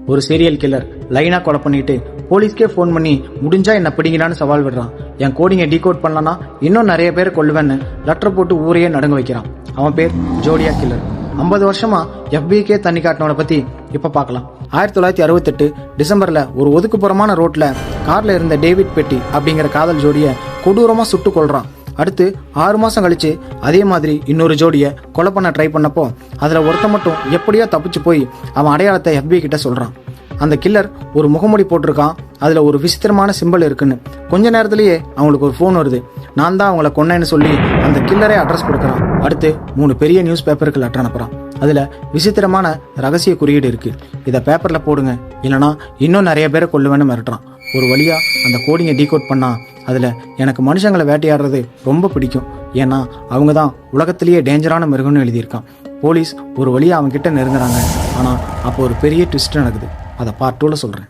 ஒரு serial killer லைனா கொலை பண்ணிட்டு போலீஸ்க்கே ஃபோன் பண்ணி முடிஞ்சா என்ன பிடிங்களான்னு சவால் விடுறான். என் கோடிங்கை டீகோட் பண்ணலன்னா இன்னும் நிறைய பேரை கொல்லுவேன்னு லெட்டர் போட்டு ஊரையே நடுங்க வைக்கிறான். அவன் பேர் ஜோடியா கில்லர். 50 வருஷமா FBIக்கே தண்ணி காட்டினவனை பத்தி இப்ப பார்க்கலாம். 1968 டிசம்பர்ல ஒரு ஒதுக்குப்புறமான ரோட்ல கார்ல இருந்த டேவிட் பெட்டி அப்படிங்கிற காதல் ஜோடிய கொடூரமா சுட்டு கொல்றான். அடுத்து 6 மாசம் கழிச்சு அதே மாதிரி இன்னொரு ஜோடிய கொலை பண்ண ட்ரை பண்ணப்போ அதுல ஒருத்த மட்டும் எப்படியோ தப்பிச்சு போய் அவன் அடையாளத்தை FBI கிட்ட சொல்றான். அந்த கில்லர் ஒரு முகமூடி போட்டிருக்கான், அதுல ஒரு விசித்திரமான சிம்பிள் இருக்குன்னு. கொஞ்ச நேரத்திலேயே அவங்களுக்கு ஒரு ஃபோன் வருது. நான் தான் அவங்கள கொன்னேன்னு சொல்லி அந்த கில்லரே அட்ரஸ் கொடுக்குறான். அடுத்து 3 பெரிய நியூஸ் பேப்பருக்கு லெட்டர் அனுப்புறான். அதுல விசித்திரமான ரகசிய குறியீடு இருக்கு, இதை பேப்பர்ல போடுங்க இல்லைனா இன்னும் நிறைய பேரை கொல்லுவேன்னு மிரட்டுறான். ஒரு வழியா அந்த கோடிங்கை டீகோட் பண்ணா அதுல எனக்கு மனுஷங்களை வேட்டையாடுறது ரொம்ப பிடிக்கும், ஏன்னா அவங்க தான் உலகத்திலேயே டேஞ்சரான மிருகம்னு எழுதியிருக்கான். போலீஸ் ஒரு வழியா அவங்க கிட்ட நெருங்குறாங்க. ஆனா அப்போ ஒரு பெரிய ட்விஸ்ட் நடக்குது. அதை பார்ட் 2ல சொல்றேன்.